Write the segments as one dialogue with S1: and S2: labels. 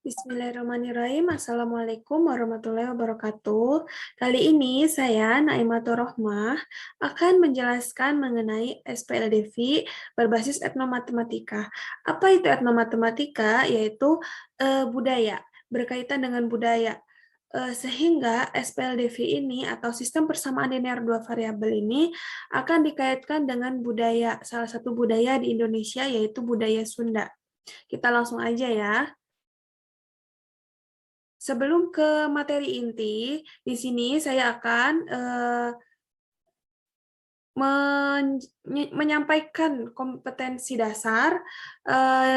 S1: Bismillahirrahmanirrahim. Assalamualaikum warahmatullahi wabarakatuh. Kali ini saya, Naimatur Rohmah, akan menjelaskan mengenai SPLDV berbasis etnomatematika. Apa itu etnomatematika? Yaitu budaya, berkaitan dengan budaya. Sehingga SPLDV ini atau sistem persamaan linear dua variabel ini akan dikaitkan dengan budaya, salah satu budaya di Indonesia yaitu budaya Sunda. Kita langsung aja ya. Sebelum ke materi inti, di sini saya akan menyampaikan kompetensi dasar.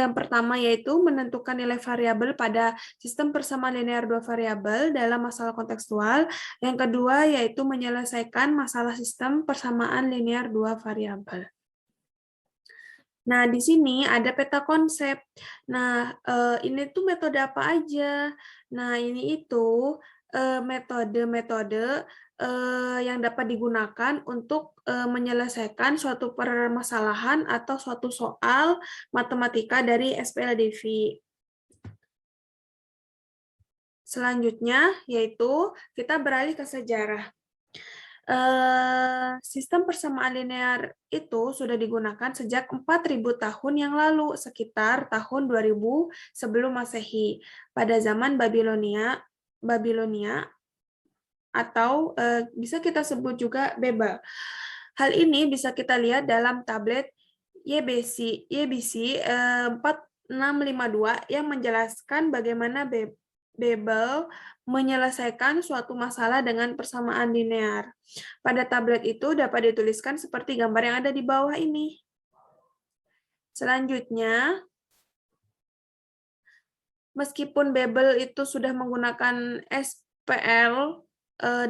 S1: Yang pertama yaitu menentukan nilai variabel pada sistem persamaan linear dua variabel dalam masalah kontekstual. Yang kedua yaitu menyelesaikan masalah sistem persamaan linear dua variabel. Nah, di sini ada peta konsep. Nah, ini tuh metode apa aja? Nah, ini itu metode-metode yang dapat digunakan untuk menyelesaikan suatu permasalahan atau suatu soal matematika dari SPLDV. Selanjutnya, yaitu kita beralih ke sejarah. Sistem persamaan linear itu sudah digunakan sejak 4.000 tahun yang lalu, sekitar tahun 2000 sebelum Masehi, pada zaman Babilonia atau bisa kita sebut juga Babel. Hal ini bisa kita lihat dalam tablet YBC 4652 yang menjelaskan bagaimana Babel menyelesaikan suatu masalah dengan persamaan linear. Pada tablet itu dapat dituliskan seperti gambar yang ada di bawah ini. Selanjutnya, meskipun Babel itu sudah menggunakan SPL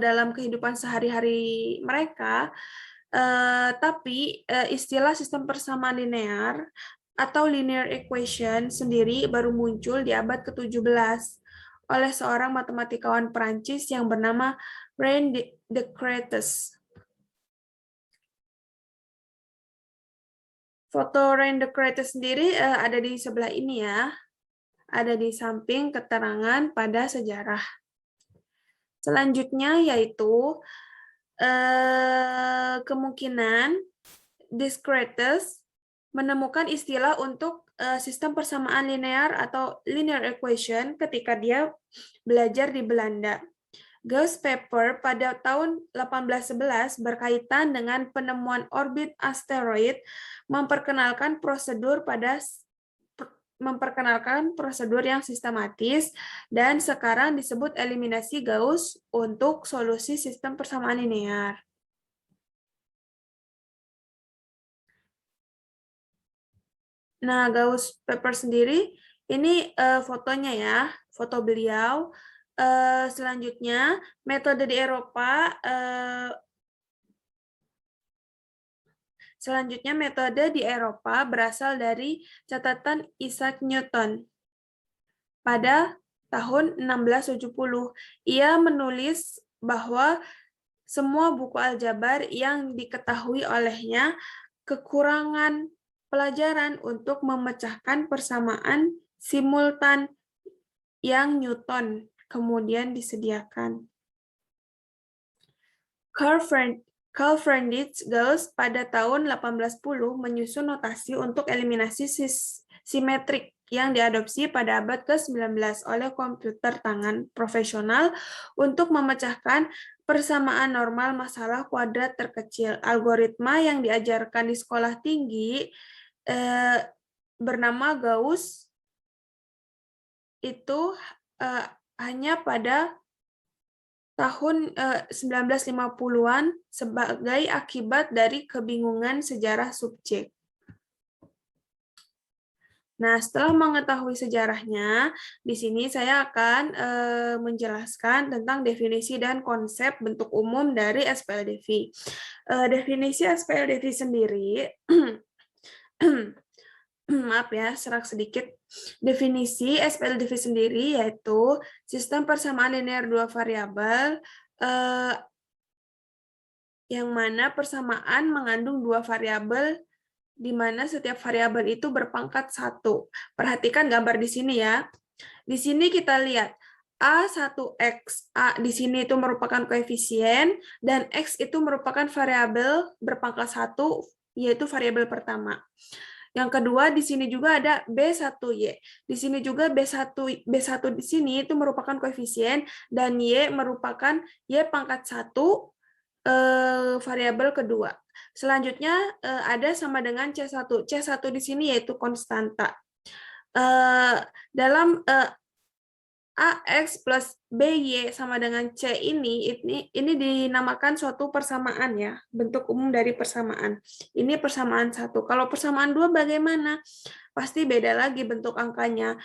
S1: dalam kehidupan sehari-hari mereka, tapi istilah sistem persamaan linear atau linear equation sendiri baru muncul di abad ke-17 oleh seorang matematikawan Prancis yang bernama René Descartes. Foto René Descartes sendiri ada di sebelah ini ya, ada di samping keterangan pada sejarah. Selanjutnya yaitu kemungkinan Descartes menemukan istilah untuk sistem persamaan linear atau linear equation ketika dia belajar di Belanda. Gauss paper pada tahun 1811 berkaitan dengan penemuan orbit asteroid memperkenalkan prosedur yang sistematis dan sekarang disebut eliminasi Gauss untuk solusi sistem persamaan linear. Nah, Gauss paper sendiri ini fotonya ya, foto beliau. Selanjutnya metode di Eropa. Selanjutnya metode di Eropa berasal dari catatan Isaac Newton. Pada tahun 1670, ia menulis bahwa semua buku aljabar yang diketahui olehnya kekurangan pelajaran untuk memecahkan persamaan simultan yang Newton kemudian disediakan. Carl Friedrich Gauss pada tahun 1810 menyusun notasi untuk eliminasi simetrik yang diadopsi pada abad ke-19 oleh komputer tangan profesional untuk memecahkan persamaan normal masalah kuadrat terkecil. Algoritma yang diajarkan di sekolah tinggi bernama Gauss itu hanya pada tahun 1950-an sebagai akibat dari kebingungan sejarah subjek. Nah, setelah mengetahui sejarahnya, di sini saya akan menjelaskan tentang definisi dan konsep bentuk umum dari SPLDV. Definisi SPLDV sendiri, maaf ya, serak sedikit. Definisi SPLDV sendiri yaitu sistem persamaan linear dua variabel yang mana persamaan mengandung dua variabel di mana setiap variabel itu berpangkat 1. Perhatikan gambar di sini ya. Di sini kita lihat A1X, A di sini itu merupakan koefisien, dan X itu merupakan variabel berpangkat 1, yaitu variabel pertama. Yang kedua, di sini juga ada B1Y. Di sini juga B1 di sini itu merupakan koefisien, dan Y merupakan Y pangkat 1, variabel kedua. Selanjutnya ada sama dengan C1. C1 di sini yaitu konstanta. Dalam AX plus BY sama dengan C ini dinamakan suatu persamaan ya, bentuk umum dari persamaan. Ini persamaan 1. Kalau persamaan 2 bagaimana? Pasti beda lagi bentuk angkanya.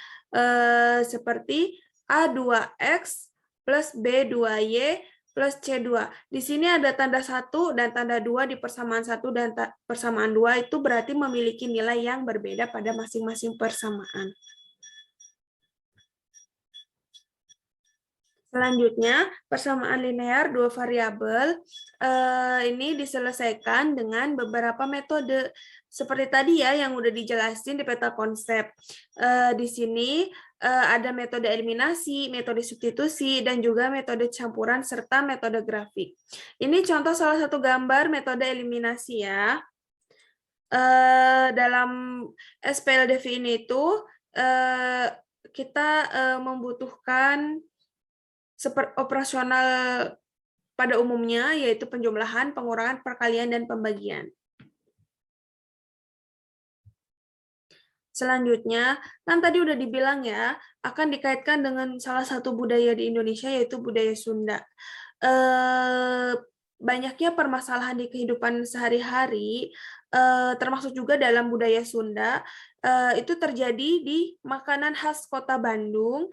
S1: Seperti A2X plus B2Y plus C2. Di sini ada tanda 1 dan tanda 2 di persamaan 1 dan persamaan 2 itu berarti memiliki nilai yang berbeda pada masing-masing persamaan. Selanjutnya, persamaan linear dua variabel ini diselesaikan dengan beberapa metode. Seperti tadi ya, yang udah dijelasin di peta konsep. Di sini ada metode eliminasi, metode substitusi, dan juga metode campuran, serta metode grafik. Ini contoh salah satu gambar metode eliminasi ya. Dalam SPLDV ini itu kita membutuhkan operasional pada umumnya, yaitu penjumlahan, pengurangan, perkalian, dan pembagian. Selanjutnya, kan tadi udah dibilang ya, akan dikaitkan dengan salah satu budaya di Indonesia, yaitu budaya Sunda. Banyaknya permasalahan di kehidupan sehari-hari, termasuk juga dalam budaya Sunda, itu terjadi di makanan khas Kota Bandung,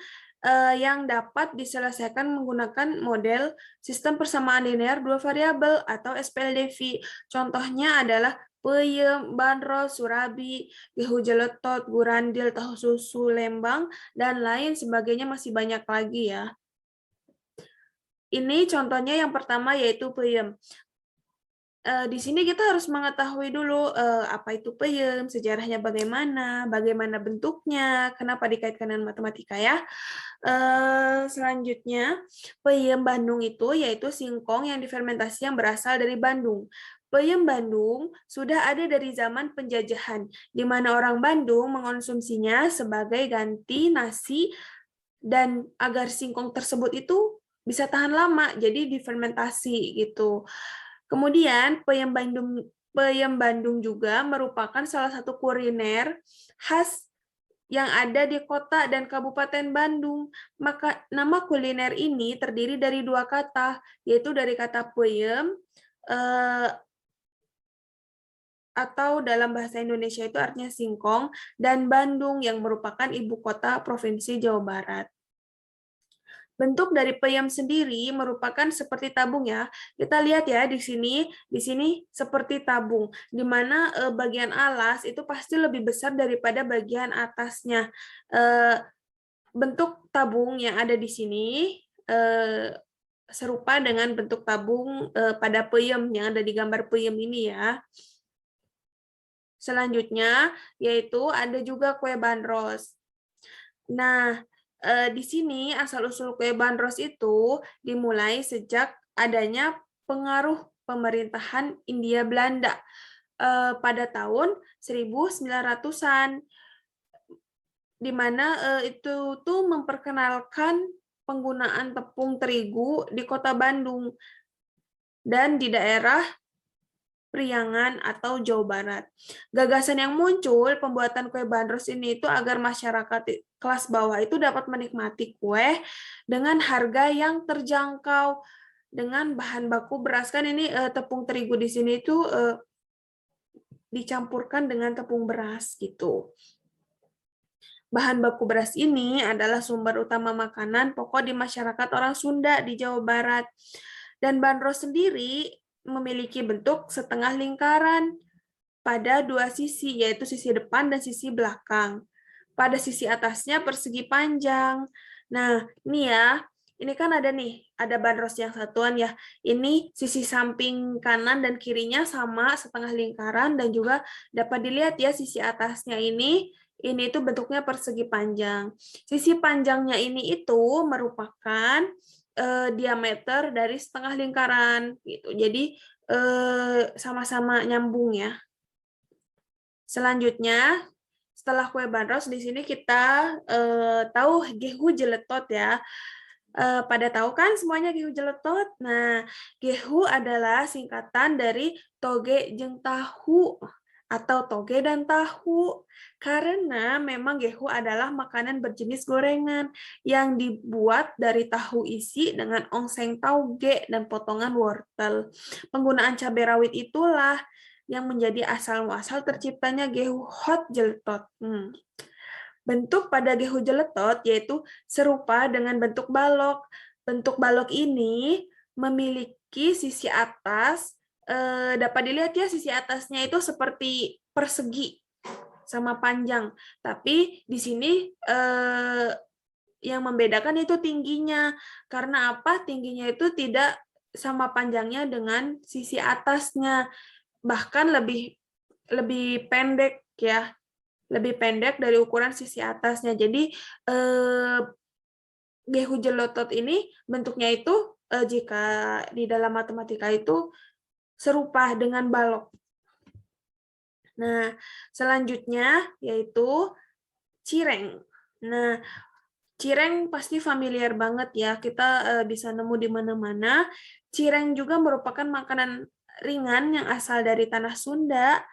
S1: yang dapat diselesaikan menggunakan model sistem persamaan linear dua variabel atau SPLDV. Contohnya adalah peyem, bandros, surabi, gehu jeletot, gurandil, tahu susu, lembang, dan lain sebagainya, masih banyak lagi ya. Ini contohnya yang pertama yaitu peyem. Di sini kita harus mengetahui dulu apa itu peyem, sejarahnya bagaimana bentuknya, kenapa dikaitkan dengan matematika ya. Selanjutnya, peyem Bandung itu yaitu singkong yang difermentasi yang berasal dari Bandung. Peyem Bandung sudah ada dari zaman penjajahan, di mana orang Bandung mengonsumsinya sebagai ganti nasi, dan agar singkong tersebut itu bisa tahan lama, jadi difermentasi gitu. Kemudian peyem Bandung juga merupakan salah satu kuliner khas yang ada di kota dan kabupaten Bandung. Maka nama kuliner ini terdiri dari dua kata, yaitu dari kata peyem atau dalam bahasa Indonesia itu artinya singkong, dan Bandung yang merupakan ibu kota Provinsi Jawa Barat. Bentuk dari peyem sendiri merupakan seperti tabung ya. Kita lihat ya di sini seperti tabung, di mana bagian alas itu pasti lebih besar daripada bagian atasnya. Bentuk tabung yang ada di sini serupa dengan bentuk tabung pada peyem yang ada di gambar peyem ini ya. Selanjutnya yaitu ada juga kue bandros. Nah, di sini asal-usul kue bandros itu dimulai sejak adanya pengaruh pemerintahan Hindia Belanda pada tahun 1900-an, di mana itu tuh memperkenalkan penggunaan tepung terigu di Kota Bandung dan di daerah Priangan atau Jawa Barat. Gagasan yang muncul pembuatan kue bandros ini itu agar masyarakat kelas bawah itu dapat menikmati kue dengan harga yang terjangkau dengan bahan baku beras. Kan ini tepung terigu di sini itu dicampurkan dengan tepung beras gitu. Bahan baku beras ini adalah sumber utama makanan pokok di masyarakat orang Sunda di Jawa Barat. Dan bandros sendiri memiliki bentuk setengah lingkaran pada dua sisi, yaitu sisi depan dan sisi belakang. Pada sisi atasnya persegi panjang. Nah, ini ya, ini kan ada bandros yang satuan ya. Ini sisi samping kanan dan kirinya sama setengah lingkaran, dan juga dapat dilihat ya sisi atasnya ini Ini itu bentuknya persegi panjang. Sisi panjangnya ini itu merupakan diameter dari setengah lingkaran gitu. Jadi sama-sama nyambung ya. Selanjutnya, setelah kue bandros di sini kita tahu gehu jeletot ya. Pada tahu kan semuanya gehu jeletot? Nah, gehu adalah singkatan dari toge jeung tahu atau toge dan tahu. Karena memang gehu adalah makanan berjenis gorengan yang dibuat dari tahu isi dengan ongseng tauge dan potongan wortel. Penggunaan cabai rawit itulah yang menjadi asal muasal terciptanya gehu hot jeletot. Bentuk pada gehu jeletot yaitu serupa dengan bentuk balok. Bentuk balok ini memiliki sisi atas, dapat dilihat ya sisi atasnya itu seperti persegi sama panjang. Tapi di sini yang membedakan itu tingginya. Karena apa? Tingginya itu tidak sama panjangnya dengan sisi atasnya. Bahkan lebih pendek ya, lebih pendek dari ukuran sisi atasnya. Jadi gehu jeletot ini bentuknya itu jika di dalam matematika itu serupa dengan balok. Nah, selanjutnya yaitu cireng. Nah, cireng pasti familiar banget ya, kita bisa nemu di mana-mana. Cireng juga merupakan makanan ringan yang asal dari tanah Sunda.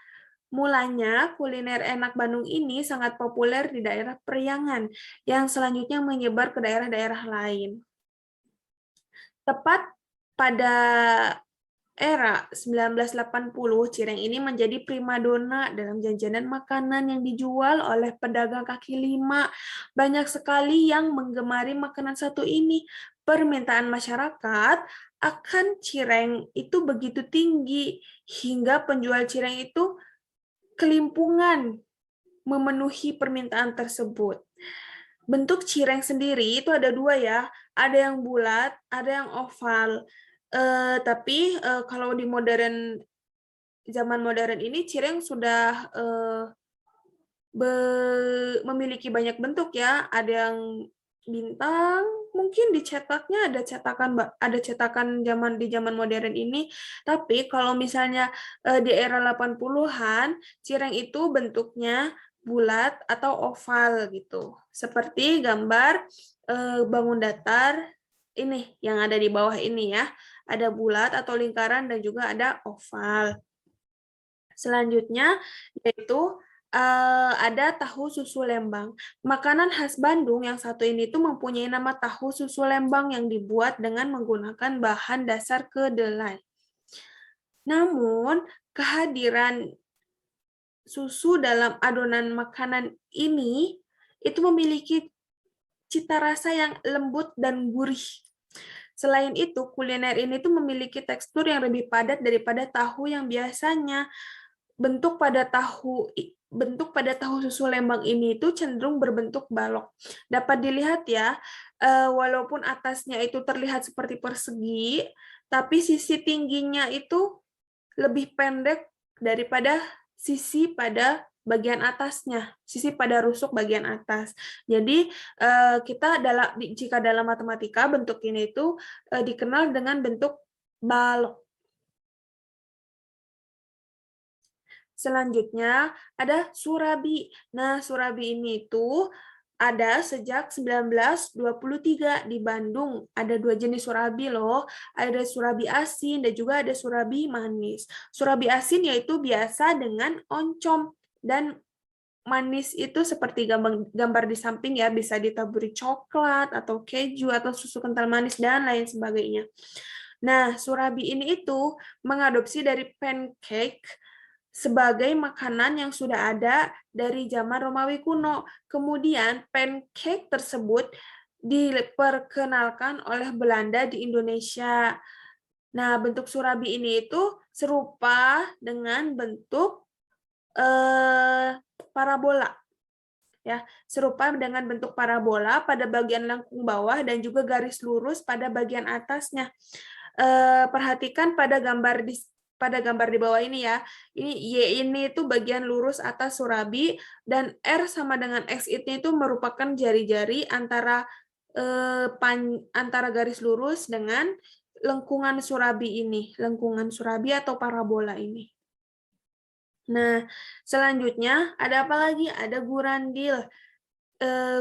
S1: Mulanya, kuliner enak Bandung ini sangat populer di daerah Priangan, yang selanjutnya menyebar ke daerah-daerah lain. Tepat pada era 1980, cireng ini menjadi primadona dalam jajanan makanan yang dijual oleh pedagang kaki lima. Banyak sekali yang menggemari makanan satu ini. Permintaan masyarakat akan cireng itu begitu tinggi, hingga penjual cireng itu kelimpungan memenuhi permintaan tersebut. Bentuk cireng sendiri itu ada dua ya, ada yang bulat, ada yang oval. Tapi kalau di zaman modern ini cireng sudah memiliki banyak bentuk ya, ada yang bintang, mungkin dicetaknya ada cetakan di zaman modern ini. Tapi kalau misalnya di era 80-an, cireng itu bentuknya bulat atau oval gitu. Seperti gambar bangun datar ini yang ada di bawah ini ya. Ada bulat atau lingkaran dan juga ada oval. Selanjutnya yaitu ada tahu susu Lembang. Makanan khas Bandung yang satu ini tuh mempunyai nama tahu susu Lembang yang dibuat dengan menggunakan bahan dasar kedelai. Namun, kehadiran susu dalam adonan makanan ini itu memiliki cita rasa yang lembut dan gurih. Selain itu, kuliner ini tuh memiliki tekstur yang lebih padat daripada tahu yang biasanya. Bentuk pada tahu susu Lembang ini itu cenderung berbentuk balok. Dapat dilihat ya, walaupun atasnya itu terlihat seperti persegi, tapi sisi tingginya itu lebih pendek daripada sisi pada bagian atasnya, sisi pada rusuk bagian atas. Jadi jika dalam matematika bentuk ini itu dikenal dengan bentuk balok. Selanjutnya ada surabi. Nah, surabi ini itu ada sejak 1923 di Bandung. Ada dua jenis surabi loh. Ada surabi asin dan juga ada surabi manis. Surabi asin yaitu biasa dengan oncom dan manis itu seperti gambar di samping ya, bisa ditaburi coklat atau keju atau susu kental manis dan lain sebagainya. Nah, surabi ini itu mengadopsi dari pancake sebagai makanan yang sudah ada dari zaman Romawi kuno. Kemudian pancake tersebut diperkenalkan oleh Belanda di Indonesia. Nah, bentuk surabi ini itu serupa dengan bentuk parabola. Ya, serupa dengan bentuk parabola pada bagian lengkung bawah dan juga garis lurus pada bagian atasnya. Perhatikan pada gambar di pada gambar di bawah ini ya. Ini Y ini itu bagian lurus atas surabi, dan R sama dengan X ini itu merupakan jari-jari antara antara garis lurus dengan lengkungan surabi ini, lengkungan surabi atau parabola ini. Nah, selanjutnya ada apa lagi? Ada gurandil.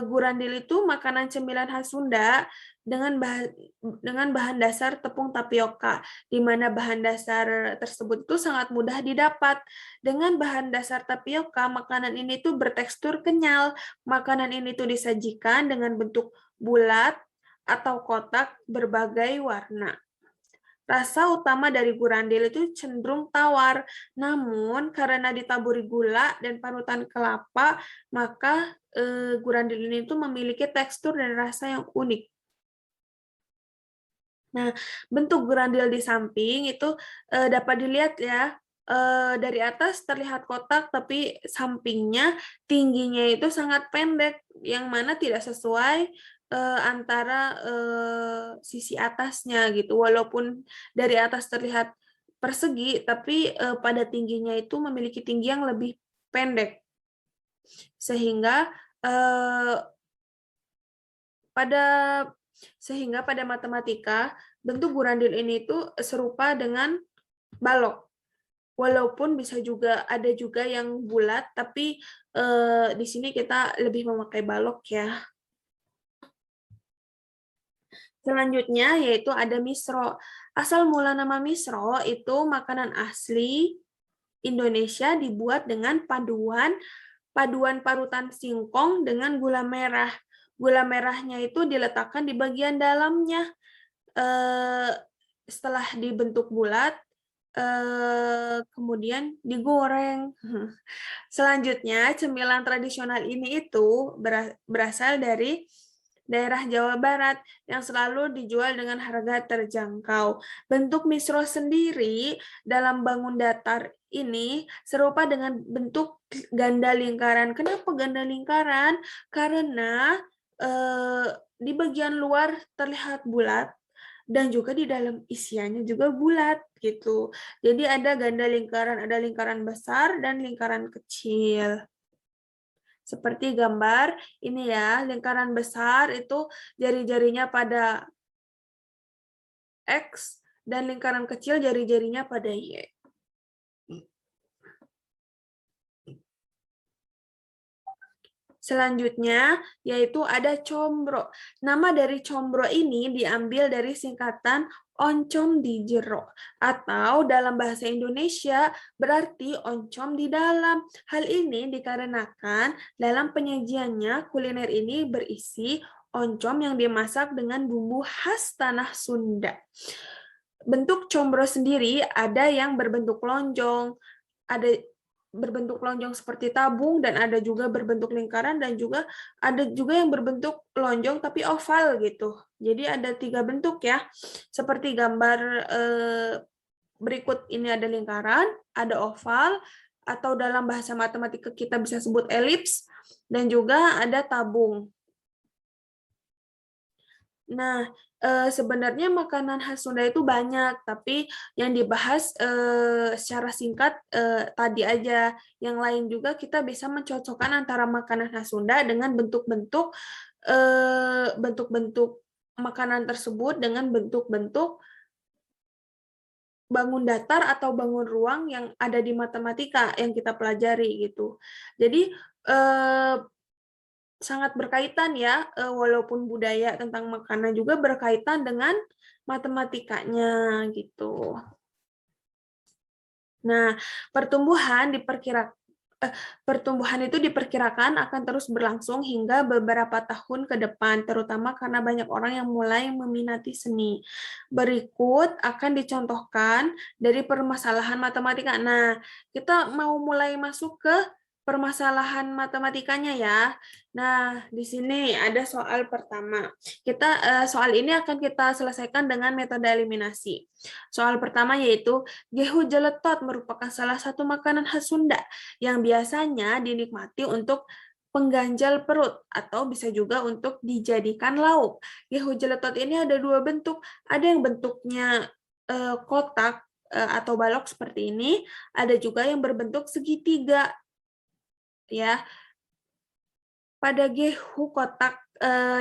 S1: Gurandil itu makanan cemilan khas Sunda dengan bahan dasar tepung tapioka, di mana bahan dasar tersebut itu sangat mudah didapat. Dengan bahan dasar tapioka, makanan ini tuh bertekstur kenyal. Makanan ini tuh disajikan dengan bentuk bulat atau kotak berbagai warna. Rasa utama dari gurandil itu cenderung tawar, namun karena ditaburi gula dan parutan kelapa, maka gurandil ini itu memiliki tekstur dan rasa yang unik. Nah, bentuk gurandil di samping itu dapat dilihat ya, dari atas terlihat kotak, tapi sampingnya tingginya itu sangat pendek, yang mana tidak sesuai antara sisi atasnya gitu. Walaupun dari atas terlihat persegi, tapi pada tingginya itu memiliki tinggi yang lebih pendek, sehingga pada matematika bentuk gurandil ini itu serupa dengan balok. Walaupun ada juga yang bulat, tapi di sini kita lebih memakai balok ya. Selanjutnya yaitu ada misro. Asal mula nama misro itu makanan asli Indonesia dibuat dengan paduan parutan singkong dengan gula merah. Gula merahnya itu diletakkan di bagian dalamnya. Setelah dibentuk bulat, kemudian digoreng. Selanjutnya, cemilan tradisional ini itu berasal dari daerah Jawa Barat yang selalu dijual dengan harga terjangkau. Bentuk misro sendiri dalam bangun datar ini serupa dengan bentuk ganda lingkaran. Kenapa ganda lingkaran? Karena di bagian luar terlihat bulat dan juga di dalam isiannya juga bulat gitu. Jadi ada ganda lingkaran, ada lingkaran besar dan lingkaran kecil. Seperti gambar ini ya, lingkaran besar itu jari-jarinya pada X dan lingkaran kecil jari-jarinya pada Y. Selanjutnya, yaitu ada combro. Nama dari combro ini diambil dari singkatan oncom di jero, atau dalam bahasa Indonesia berarti oncom di dalam. Hal ini dikarenakan dalam penyajiannya kuliner ini berisi oncom yang dimasak dengan bumbu khas tanah Sunda. Bentuk combro sendiri ada yang berbentuk lonjong, ada berbentuk lonjong seperti tabung, dan ada juga berbentuk lingkaran, dan juga ada juga yang berbentuk lonjong tapi oval gitu. Jadi ada 3 bentuk ya. Seperti gambar berikut ini, ada lingkaran, ada oval, atau dalam bahasa matematika kita bisa sebut elips, dan juga ada tabung. Nah, sebenarnya makanan khas Sunda itu banyak, tapi yang dibahas secara singkat tadi aja. Yang lain juga kita bisa mencocokkan antara makanan khas Sunda dengan bentuk-bentuk makanan tersebut dengan bentuk-bentuk bangun datar atau bangun ruang yang ada di matematika yang kita pelajari gitu. Jadi sangat berkaitan ya, walaupun budaya tentang makanan juga berkaitan dengan matematikanya gitu. Nah, pertumbuhan itu diperkirakan akan terus berlangsung hingga beberapa tahun ke depan, terutama karena banyak orang yang mulai meminati seni. Berikut akan dicontohkan dari permasalahan matematika. Nah, kita mau mulai masuk ke permasalahan matematikanya ya. Nah, di sini ada soal pertama. Soal ini akan kita selesaikan dengan metode eliminasi. Soal pertama yaitu gehu jeletot merupakan salah satu makanan khas Sunda yang biasanya dinikmati untuk pengganjal perut atau bisa juga untuk dijadikan lauk. Gehu jeletot ini ada 2 bentuk. Ada yang bentuknya kotak atau balok seperti ini, ada juga yang berbentuk segitiga. Ya, pada gehu kotak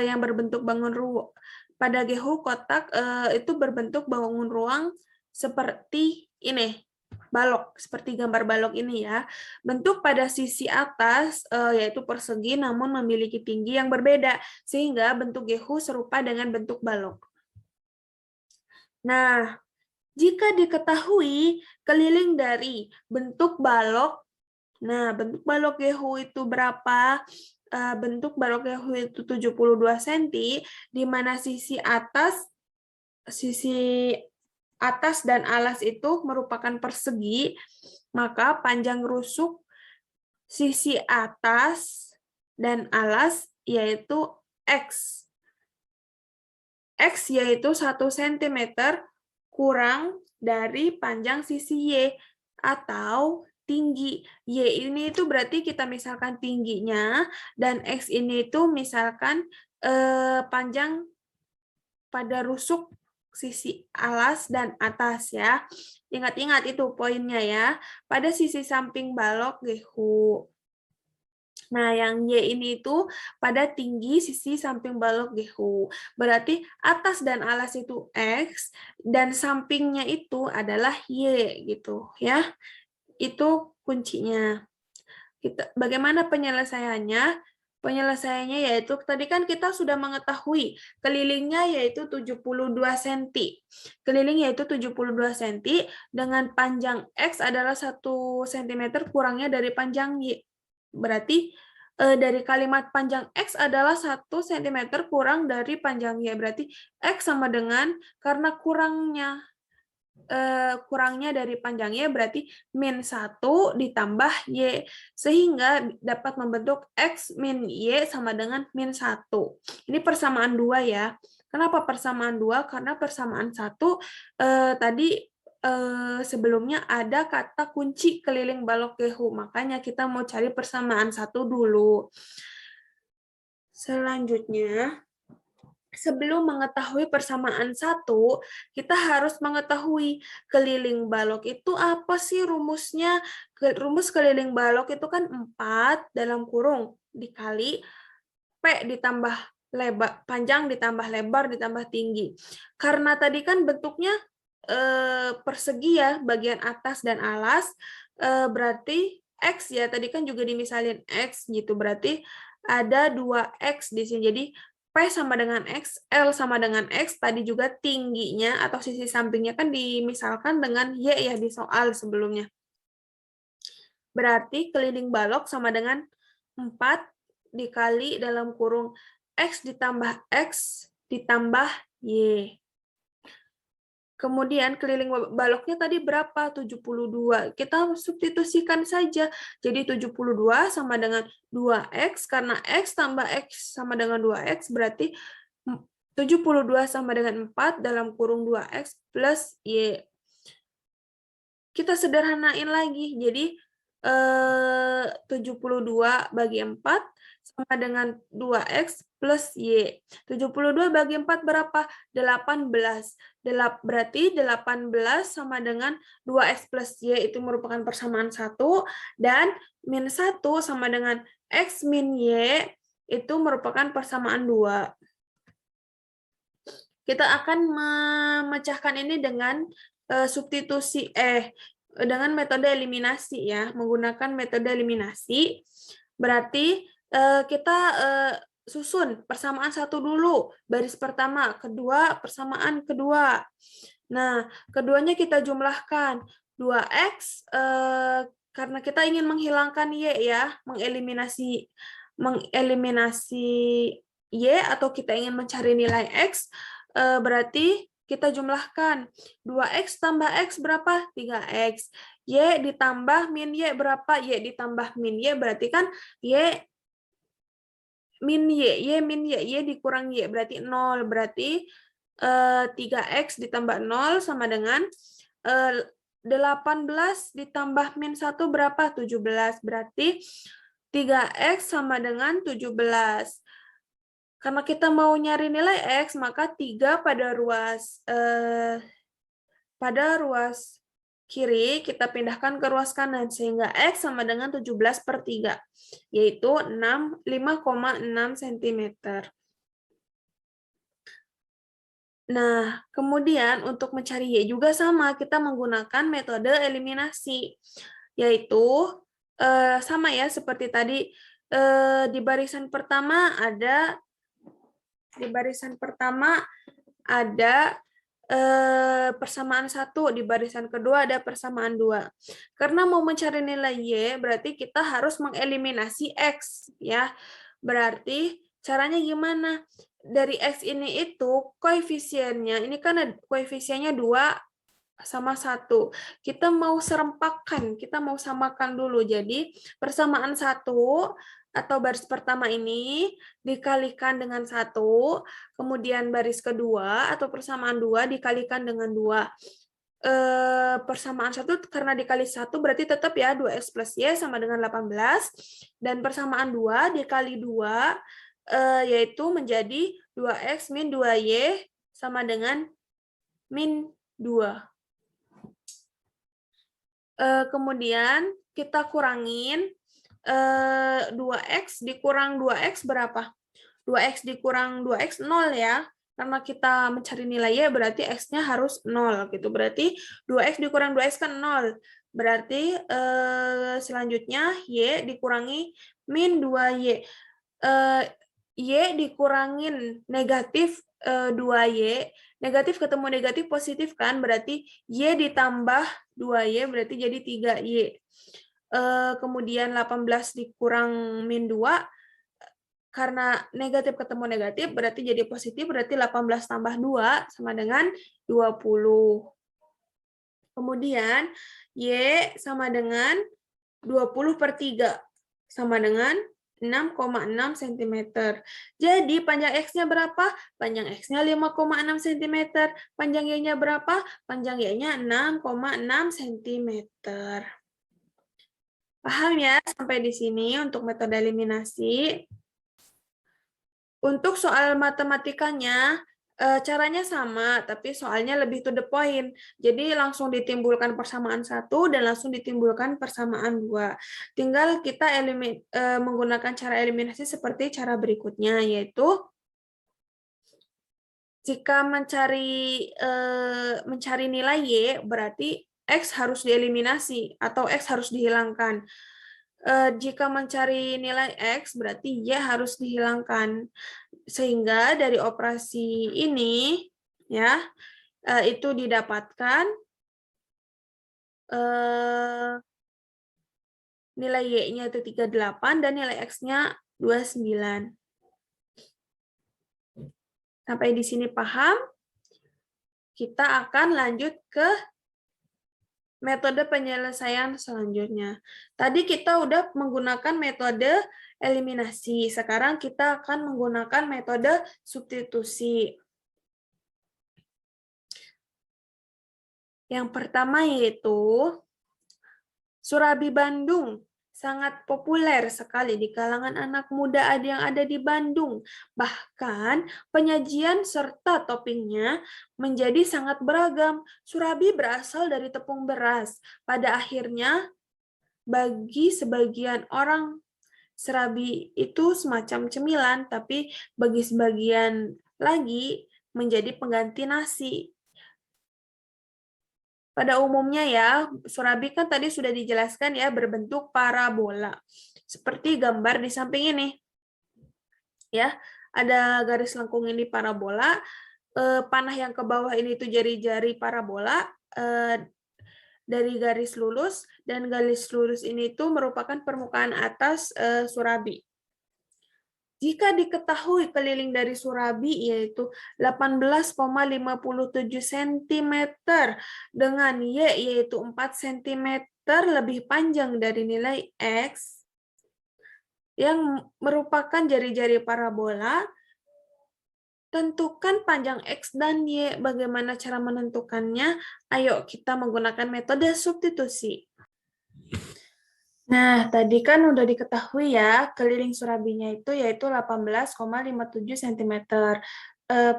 S1: yang berbentuk bangun ruang, pada gehu kotak itu berbentuk bangun ruang seperti ini, balok, seperti gambar balok ini ya. Bentuk pada sisi atas yaitu persegi namun memiliki tinggi yang berbeda, sehingga bentuk gehu serupa dengan bentuk balok. Nah, jika diketahui keliling dari bentuk balok, nah bentuk balok gehu itu berapa? Bentuk balok gehu itu 72 cm, di mana sisi atas dan alas itu merupakan persegi, maka panjang rusuk sisi atas dan alas yaitu X. X yaitu 1 cm kurang dari panjang sisi Y atau tinggi. Y ini itu berarti kita misalkan tingginya, dan X ini itu misalkan panjang pada rusuk sisi alas dan atas ya. Ingat-ingat itu poinnya ya. Pada sisi samping balok gehu. Nah, yang Y ini itu pada tinggi sisi samping balok gehu. Berarti atas dan alas itu X, dan sampingnya itu adalah Y gitu ya. Itu kuncinya. Bagaimana penyelesaiannya? Penyelesaiannya yaitu, tadi kan kita sudah mengetahui kelilingnya yaitu 72 cm. Keliling yaitu 72 cm, dengan panjang X adalah 1 cm kurangnya dari panjang Y. Berarti dari kalimat panjang X adalah 1 cm kurang dari panjang Y. Berarti X sama dengan, karena kurangnya dari panjangnya berarti min 1 ditambah Y, sehingga dapat membentuk X min Y sama dengan min 1. Ini persamaan 2 ya. Kenapa persamaan 2? Karena persamaan 1 tadi sebelumnya ada kata kunci keliling balok gehu, makanya kita mau cari persamaan 1 dulu. Selanjutnya, sebelum mengetahui persamaan 1, kita harus mengetahui keliling balok itu apa sih rumusnya. Rumus keliling balok itu kan 4 dalam kurung dikali P ditambah panjang ditambah lebar ditambah tinggi. Karena tadi kan bentuknya persegi ya, bagian atas dan alas, berarti X ya, tadi kan juga dimisalin X gitu, berarti ada 2X di sini. Jadi P sama dengan X, L sama dengan X, tadi juga tingginya atau sisi sampingnya kan dimisalkan dengan Y ya di soal sebelumnya. Berarti keliling balok sama dengan 4 dikali dalam kurung X ditambah X ditambah Y. Kemudian keliling baloknya tadi berapa? 72. Kita substitusikan saja. Jadi 72 sama dengan 2X, karena X tambah X sama dengan 2X, berarti 72 sama dengan 4 dalam kurung 2X plus Y. Kita sederhanain lagi. Jadi 72 bagi 4 sama dengan 2X plus Y. 72 bagi 4 berapa? 18. Berarti 18 sama dengan 2X plus Y itu merupakan persamaan 1, dan min 1 sama dengan X min Y itu merupakan persamaan 2. Kita akan memecahkan ini dengan substitusi dengan metode eliminasi ya, menggunakan metode eliminasi. Berarti kita susun persamaan 1 dulu, baris pertama, kedua persamaan kedua. Nah, keduanya kita jumlahkan. 2X karena kita ingin menghilangkan Y ya, mengeliminasi Y, atau kita ingin mencari nilai X, berarti kita jumlahkan. 2X tambah X berapa? 3X. Y ditambah min Y berapa? Y ditambah min Y, berarti kan Y min Y. Y min Y. Y dikurang Y, berarti 0. Berarti 3X ditambah 0 sama dengan 18 ditambah min 1 berapa? 17. Berarti 3X sama dengan 17. Karena kita mau nyari nilai X, maka 3 pada ruas kiri kita pindahkan ke ruas kanan, sehingga X sama dengan 17/3, yaitu 5,6 cm. Nah, kemudian untuk mencari Y juga sama, kita menggunakan metode eliminasi, yaitu sama ya seperti tadi, di barisan pertama ada persamaan 1, di barisan kedua ada persamaan 2. Karena mau mencari nilai Y, berarti kita harus mengeliminasi X, ya. Berarti caranya gimana? Dari X ini itu koefisiennya, ini kan koefisiennya 2 sama 1. Kita mau serempakkan, kita mau samakan dulu. Jadi persamaan 1 atau baris pertama ini dikalikan dengan 1, kemudian baris kedua atau persamaan 2 dikalikan dengan 2. Persamaan 1 karena dikali 1 berarti tetap ya 2x plus Y sama dengan 18, dan persamaan 2 dikali 2 yaitu menjadi 2x min 2y sama dengan min 2. Kemudian kita kurangin 2x dikurang 2x berapa? 2x dikurang 2x 0 ya. Karena kita mencari nilai Y berarti X-nya harus 0 gitu. Berarti 2x dikurang 2x kan 0. Berarti selanjutnya Y dikurangi min 2Y. Y dikurangin negatif 2Y, negatif ketemu negatif positif kan, berarti Y ditambah 2Y berarti jadi 3Y. Kemudian 18 dikurang min 2, karena negatif ketemu negatif berarti jadi positif, berarti 18 tambah 2 sama dengan 20. Kemudian Y sama dengan 20/3 sama dengan 6,6 cm. Jadi panjang X-nya berapa? Panjang X-nya 5,6 cm. Panjang Y-nya berapa? Panjang Y-nya 6,6 cm. Paham ya sampai di sini untuk metode eliminasi? Untuk soal matematikanya, caranya sama, tapi soalnya lebih to the point. Jadi langsung ditimbulkan persamaan 1 dan langsung ditimbulkan persamaan 2. Tinggal kita menggunakan cara eliminasi seperti cara berikutnya, yaitu jika mencari nilai Y, berarti X harus dieliminasi atau X harus dihilangkan. Jika mencari nilai X, berarti Y harus dihilangkan. Sehingga dari operasi ini, ya, itu didapatkan nilai Y-nya itu 38 dan nilai X-nya 29. Sampai di sini paham? Kita akan lanjut ke metode penyelesaian selanjutnya. Tadi kita udah menggunakan metode eliminasi. Sekarang kita akan menggunakan metode substitusi. Yang pertama yaitu Surabi Bandung. Sangat populer sekali di kalangan anak muda yang ada di Bandung. Bahkan penyajian serta toppingnya menjadi sangat beragam. Surabi berasal dari tepung beras. Pada akhirnya, bagi sebagian orang, serabi itu semacam cemilan, tapi bagi sebagian lagi menjadi pengganti nasi. Pada umumnya ya, surabi kan tadi sudah dijelaskan ya berbentuk parabola. Seperti gambar di samping ini. Ya, ada garis lengkung ini parabola, panah yang ke bawah ini itu jari-jari parabola dari garis lurus, dan garis lurus ini itu merupakan permukaan atas surabi. Jika diketahui keliling dari surabi yaitu 18,57 cm dengan Y yaitu 4 cm lebih panjang dari nilai X yang merupakan jari-jari parabola, tentukan panjang X dan Y. Bagaimana cara menentukannya? Ayo kita menggunakan metode substitusi. Nah, tadi kan udah diketahui ya, keliling surabinya itu yaitu 18,57 cm.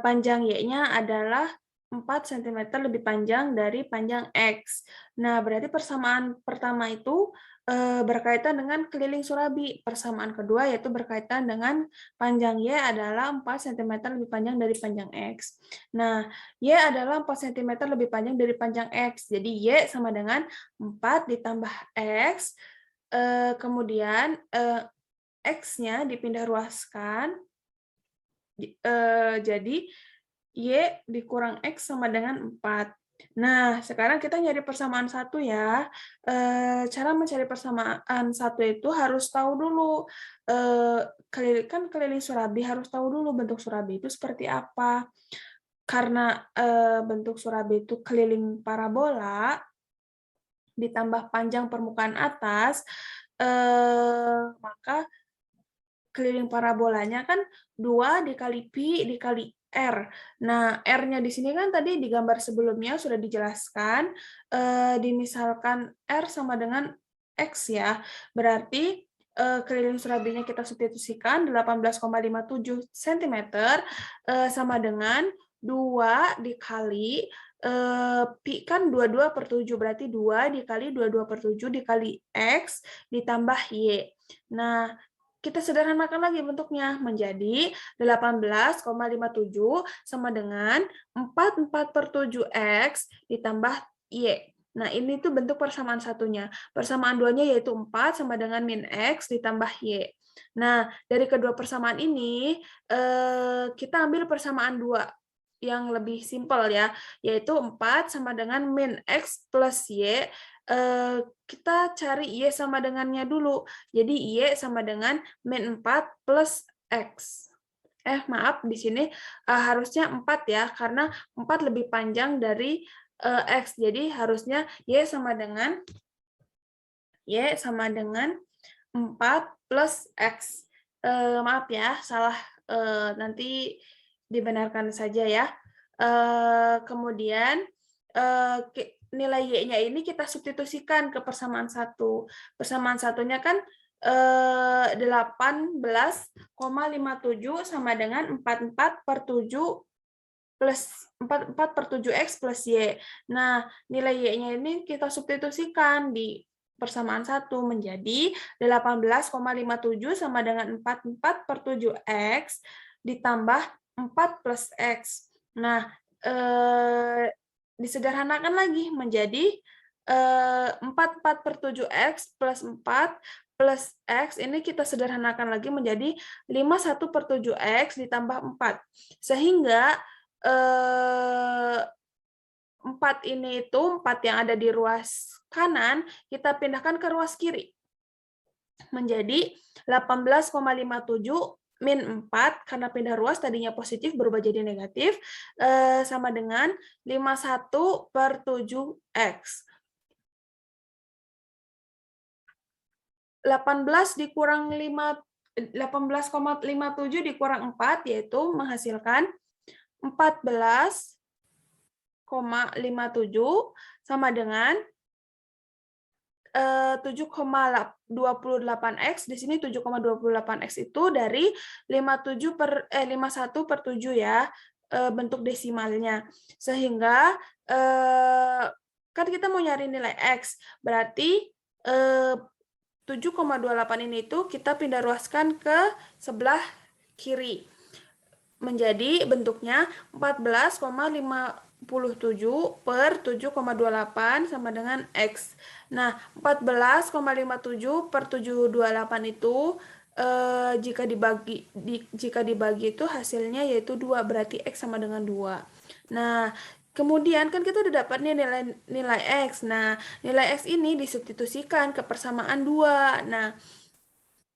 S1: Panjang Y-nya adalah 4 cm lebih panjang dari panjang X. Nah, berarti persamaan pertama itu berkaitan dengan keliling surabi. Persamaan kedua yaitu berkaitan dengan panjang Y adalah 4 cm lebih panjang dari panjang X. Nah, Y adalah 4 cm lebih panjang dari panjang X. Jadi Y sama dengan 4 ditambah X, kemudian X-nya dipindah ruaskan, jadi Y dikurang X sama dengan 4. Nah, sekarang kita nyari persamaan satu ya. Cara mencari persamaan satu itu harus tahu dulu, keliling surabi, harus tahu dulu bentuk surabi itu seperti apa. Karena bentuk surabi itu keliling parabola, ditambah panjang permukaan atas, maka keliling parabolanya kan 2 dikali pi dikali R. Nah, R-nya di sini kan tadi di gambar sebelumnya sudah dijelaskan, dimisalkan R sama dengan X ya. Berarti keliling surabinya kita substitusikan 18,57 cm sama dengan 2 dikali pi kan 22/7, berarti 2 dikali 22/7 dikali X ditambah Y. Nah, kita sederhanakan lagi bentuknya menjadi 18,57 sama dengan 44/7X ditambah Y. Nah, ini tuh bentuk persamaan satunya. Persamaan duanya yaitu 4 sama dengan min X ditambah Y. Nah, dari kedua persamaan ini, kita ambil persamaan 2 yang lebih simpel ya, yaitu 4 sama dengan min X plus Y. Kita cari Y sama dengannya dulu. Jadi Y sama dengan min 4 plus X. Maaf, di sini harusnya 4 ya, karena 4 lebih panjang dari X. Jadi harusnya Y sama dengan 4 plus X. Maaf ya, salah, nanti dibenarkan saja ya. Kemudian nilai Y-nya ini kita substitusikan ke persamaan satu. Persamaan satunya kan 18,57 sama dengan 44/7 plus 44/7X plus Y. Nah, nilai Y-nya ini kita substitusikan di persamaan satu menjadi 18,57 sama dengan 44/7X ditambah 4 plus X. Nah, disederhanakan lagi menjadi 44/7X plus 4 plus X, ini kita sederhanakan lagi menjadi 51/7X ditambah 4. Sehingga 4 ini itu, 4 yang ada di ruas kanan, kita pindahkan ke ruas kiri. Menjadi 18,57 min 4, karena pindah ruas tadinya positif berubah jadi negatif, sama dengan 51/7X. 18,57 dikurang 4, yaitu menghasilkan 14,57 sama dengan 7,28X. Di sini 7,28X itu dari 51/7 ya, bentuk desimalnya. Sehingga kan kita mau nyari nilai X, berarti 7,28 ini itu kita pindah ruaskan ke sebelah kiri. Menjadi bentuknya 14,57 per 7,28 sama dengan X. Nah, 14,57 per 728 itu jika dibagi itu hasilnya yaitu 2, berarti X sama dengan 2. Nah, kemudian kan kita udah dapat nih nilai X. Nah, nilai X ini disubstitusikan ke persamaan 2. Nah,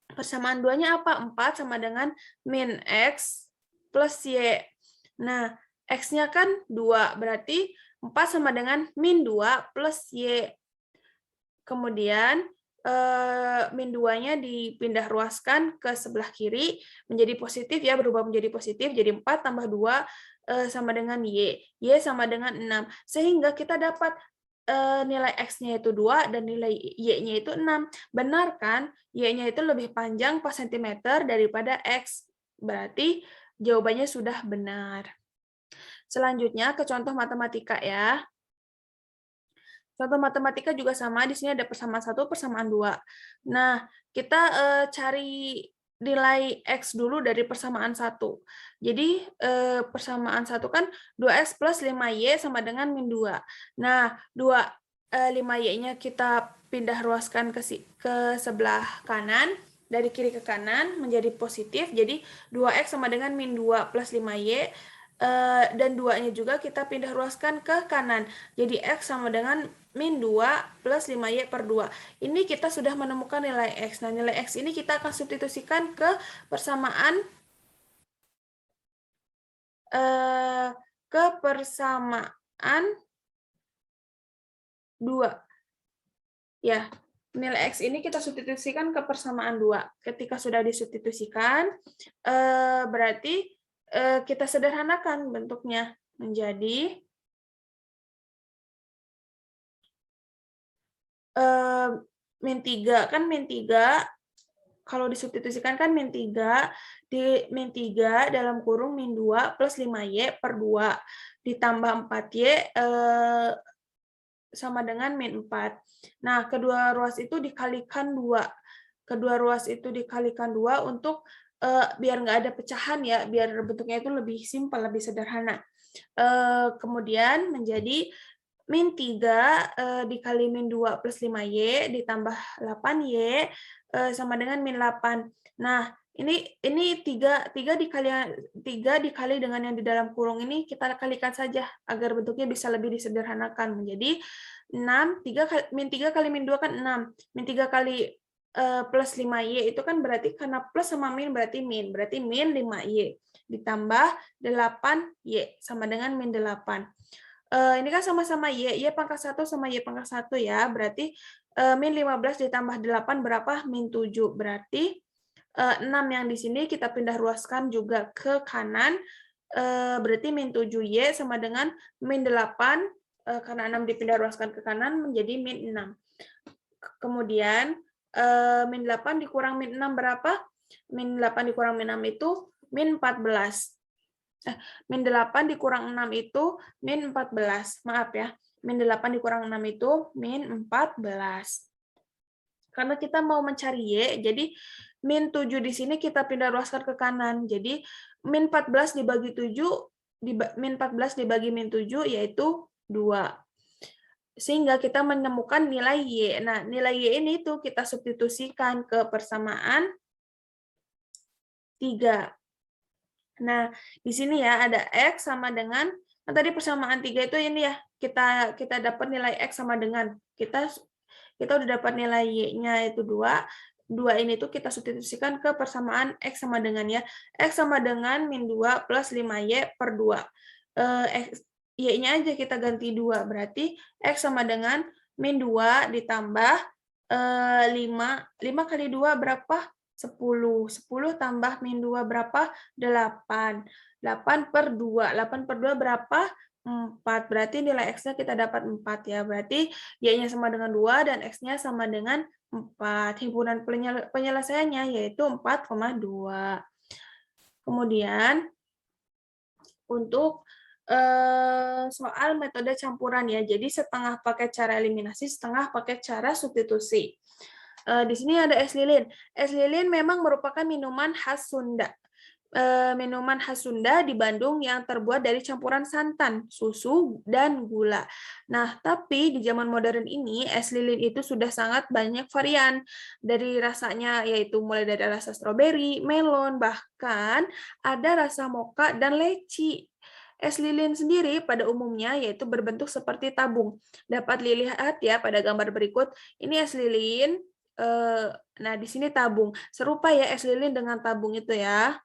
S1: persamaan 2-nya apa? 4 sama dengan min X plus Y. Nah, X-nya kan 2, berarti 4 sama dengan min 2 plus Y. Kemudian, min 2-nya dipindah ruaskan ke sebelah kiri, menjadi positif ya, berubah menjadi positif, jadi 4 tambah 2 sama dengan Y. Y sama dengan 6. Sehingga kita dapat nilai X-nya itu 2 dan nilai Y-nya itu 6. Benar kan? Y-nya itu lebih panjang per cm daripada X. Berarti jawabannya sudah benar. Selanjutnya ke contoh matematika ya. Contoh matematika juga sama, di sini ada persamaan 1, persamaan 2. Nah, kita cari nilai X dulu dari persamaan 1. Jadi, persamaan 1 kan 2X plus 5Y sama dengan min 2. Nah, 5Y-nya kita pindah ruaskan ke sebelah kanan, dari kiri ke kanan menjadi positif, jadi 2X sama dengan min 2 plus 5Y, dan 2-nya juga kita pindah ruaskan ke kanan. Jadi X sama dengan min 2 plus 5Y per 2. Ini kita sudah menemukan nilai X. Nah, nilai X ini kita akan substitusikan ke persamaan 2. Ya, nilai X ini kita substitusikan ke persamaan 2. Ketika sudah disubstitusikan, berarti kita sederhanakan bentuknya menjadi min 3, kan min 3 kalau disubstitusikan kan min 3, di min 3 dalam kurung min 2 plus 5Y per 2 ditambah 4Y sama dengan min 4. Nah, kedua ruas itu dikalikan 2. Kedua ruas itu dikalikan 2 untuk biar nggak ada pecahan ya, biar bentuknya itu lebih simpel, lebih sederhana. Kemudian menjadi min 3 dikali min 2 plus 5Y ditambah 8Y sama dengan min 8. Nah, ini 3 dikali dengan yang di dalam kurung ini kita kalikan saja agar bentuknya bisa lebih disederhanakan menjadi 6, min 3 kali min 2 kan 6. Min 3 kali plus 5Y itu kan berarti karena plus sama min berarti min 5Y ditambah 8Y sama dengan min 8. Ini kan sama-sama Y pangkat 1 sama Y pangkat 1 ya, berarti min 15 ditambah 8 berapa? Min 7, berarti 6 yang di sini kita pindah ruaskan juga ke kanan, berarti min 7Y sama dengan min 8, karena 6 dipindah ruaskan ke kanan menjadi min 6. Kemudian min 8 dikurang min 6 berapa? Min 8 dikurang min 6 itu min 14. Min 8 dikurang 6 itu min 14. Maaf ya. Min 8 dikurang 6 itu min 14. Karena kita mau mencari Y, jadi min 7 di sini kita pindah ruaskan ke kanan. Jadi min 14 dibagi 7, min 14 dibagi min 7 yaitu 2. Sehingga kita menemukan nilai Y. Nah, nilai Y ini tuh kita substitusikan ke persamaan 3. Nah, di sini ya ada X sama dengan, nah tadi persamaan 3 itu ini ya, kita dapat nilai X sama dengan, kita udah dapat nilai Y-nya itu 2. 2 ini tuh kita substitusikan ke persamaan X sama dengan ya. X sama dengan min 2 plus 5Y per 2. Y-nya aja kita ganti 2, berarti X sama dengan min 2 ditambah 5 kali 2 berapa? 10. 10 tambah min 2 berapa? 8. 8 per 2. 8 per 2 berapa? 4. Berarti nilai X-nya kita dapat 4 ya. Berarti Y-nya sama dengan 2 dan X-nya sama dengan 4. Himpunan penyelesaiannya yaitu 4,2. Kemudian untuk soal metode campuran ya. Jadi setengah pakai cara eliminasi, setengah pakai cara substitusi. Di sini ada es lilin. Es lilin memang merupakan minuman khas Sunda. Minuman khas Sunda di Bandung yang terbuat dari campuran santan, susu, dan gula. Nah, tapi di zaman modern ini, es lilin itu sudah sangat banyak varian. Dari rasanya, yaitu mulai dari rasa stroberi, melon, bahkan ada rasa mocha dan leci. Es lilin sendiri pada umumnya yaitu berbentuk seperti tabung. Dapat dilihat ya pada gambar berikut. Ini es lilin. Nah, di sini tabung. Serupa ya es lilin dengan tabung itu ya.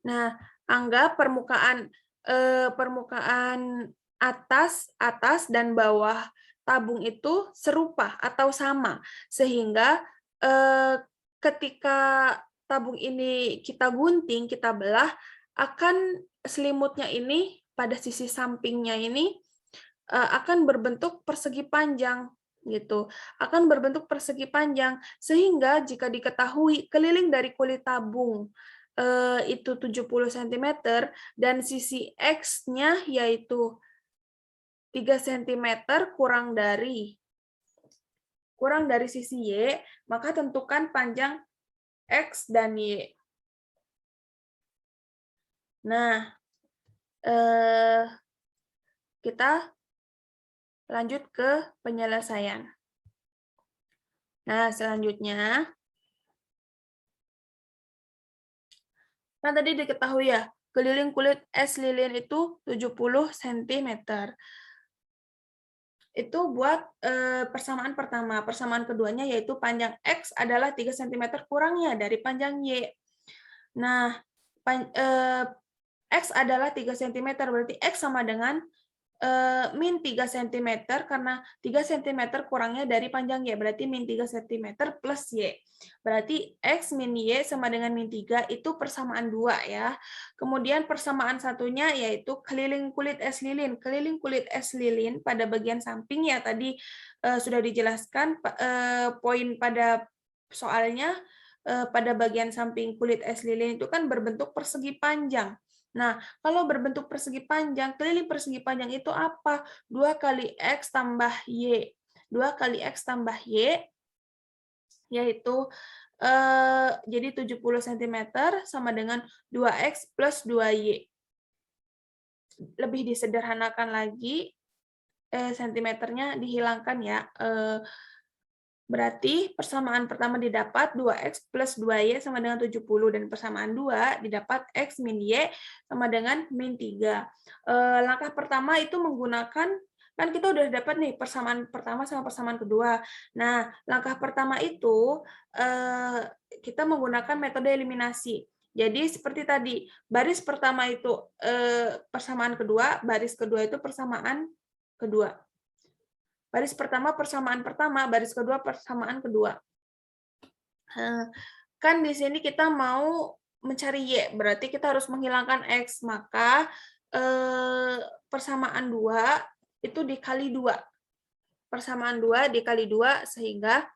S1: Nah, anggap permukaan atas dan bawah tabung itu serupa atau sama, sehingga ketika tabung ini kita gunting, kita belah, akan selimutnya ini pada sisi sampingnya ini akan berbentuk persegi panjang gitu. Akan berbentuk persegi panjang sehingga jika diketahui keliling dari kulit tabung itu 70 cm dan sisi X-nya yaitu 3 cm kurang dari sisi Y, maka tentukan panjang X dan Y. Nah, kita lanjut ke penyelesaian. Nah, selanjutnya, nah tadi diketahui ya, keliling kulit es lilin itu 70 cm. Itu buat persamaan pertama. Persamaan keduanya yaitu panjang X adalah 3 cm kurangnya dari panjang Y. Nah, X adalah 3 cm, berarti X sama dengan min 3 cm, karena 3 cm kurangnya dari panjang Y, berarti min 3 cm plus Y. Berarti X min Y sama dengan min 3, itu persamaan 2 ya. Kemudian persamaan satunya yaitu keliling kulit es lilin. Keliling kulit es lilin pada bagian samping ya, tadi sudah dijelaskan poin pada soalnya, pada bagian samping kulit es lilin itu kan berbentuk persegi panjang. Nah, kalau berbentuk persegi panjang, keliling persegi panjang itu apa? 2 kali X tambah Y. 2 kali X tambah Y, yaitu jadi 70 cm sama dengan 2X plus 2Y. Lebih disederhanakan lagi, sentimeternya dihilangkan ya. Berarti persamaan pertama didapat 2X plus 2Y sama dengan 70, dan persamaan 2 didapat X min Y sama dengan min 3. Langkah pertama itu menggunakan, kan kita udah dapat nih persamaan pertama sama persamaan kedua. Nah, langkah pertama itu kita menggunakan metode eliminasi. Jadi seperti tadi, baris pertama itu persamaan kedua, baris kedua itu persamaan kedua. Baris pertama persamaan pertama, baris kedua persamaan kedua. Kan di sini kita mau mencari Y, berarti kita harus menghilangkan X, maka persamaan 2 itu dikali 2. Persamaan 2 dikali 2, sehingga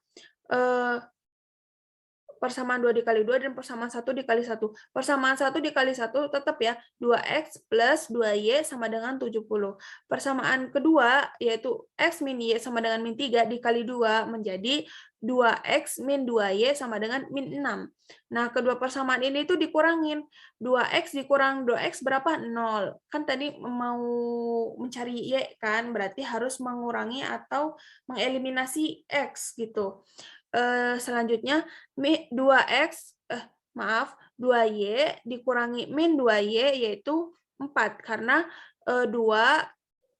S1: persamaan 2 dikali 2 dan persamaan 1 dikali 1. Persamaan 1 dikali 1 tetap ya, 2X plus 2Y sama dengan 70. Persamaan kedua, yaitu X min Y sama dengan min 3 dikali 2 menjadi 2X min 2Y sama dengan min 6. Nah, kedua persamaan ini tuh dikurangin. 2X dikurang 2X berapa? 0. Kan tadi mau mencari Y kan, berarti harus mengurangi atau mengeliminasi X gitu. Selanjutnya 2Y dikurangi min 2Y yaitu 4, karena 2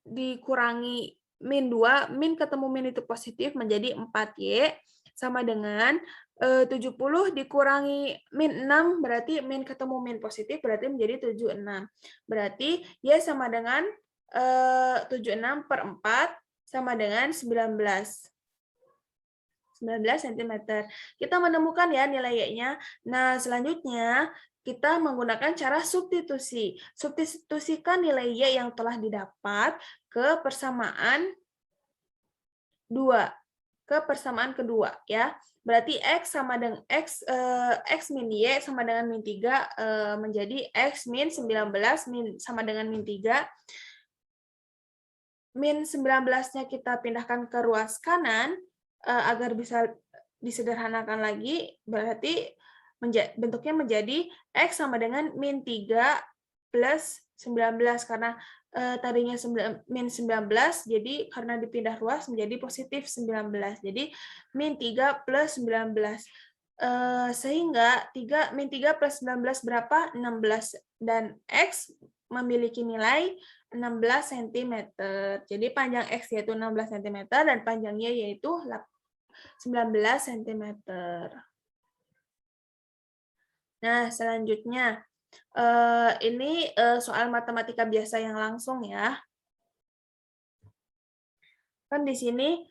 S1: dikurangi min 2, min ketemu min itu positif menjadi 4Y sama dengan 70 dikurangi min 6, berarti min ketemu min positif berarti menjadi 76. Berarti Y sama dengan 76 per 4 sama dengan 19 cm. Kita menemukan ya nilai Y-nya. Nah, selanjutnya kita menggunakan cara substitusi. Substitusikan nilai Y yang telah didapat ke persamaan 2, ke persamaan kedua ya. Berarti X sama dengan X min Y sama dengan min 3 menjadi X min 19 sama dengan min 3. Min 19-nya kita pindahkan ke ruas kanan, agar bisa disederhanakan lagi, berarti bentuknya menjadi X sama dengan min 3 plus 19, karena tadinya min 19, jadi karena dipindah ruas menjadi positif 19. Jadi min 3 plus 19. Sehingga min 3 plus 19 berapa? 16. Dan X memiliki nilai 16 cm. Jadi panjang X yaitu 16 cm dan panjangnya yaitu 19 cm. Nah, selanjutnya ini soal matematika biasa yang langsung ya. Kan di sini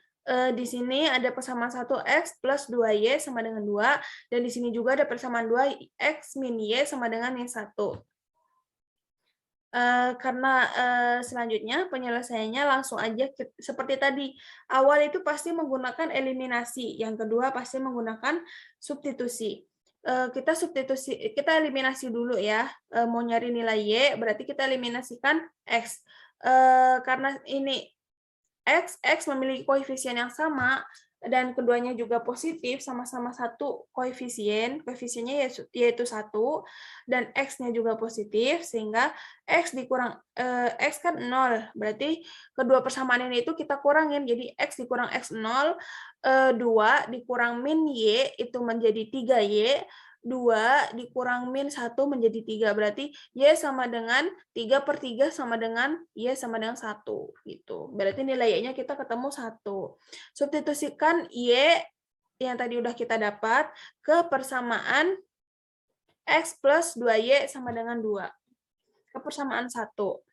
S1: ada persamaan 1X plus 2Y sama dengan 2, dan di sini juga ada persamaan 2X min Y sama dengan min 1. Karena selanjutnya penyelesaiannya langsung aja seperti tadi. Awal itu pasti menggunakan eliminasi, yang kedua pasti menggunakan substitusi. kita kita eliminasi dulu ya. Mau nyari nilai Y, berarti kita eliminasikan X. Karena ini X memiliki koefisien yang sama, dan keduanya juga positif, sama-sama satu koefisiennya yaitu 1, dan X-nya juga positif, sehingga X kan 0, berarti kedua persamaan ini itu kita kurangin, jadi X dikurang X 0, 2 dikurang min Y, itu menjadi 3Y, 2 dikurang min 1 menjadi 3, berarti Y sama dengan 3/3 sama dengan Y sama dengan 1, gitu. Berarti nilai Y-nya kita ketemu 1. Substitusikan Y yang tadi udah kita dapat ke persamaan X plus 2Y sama dengan 2. Ke persamaan 1.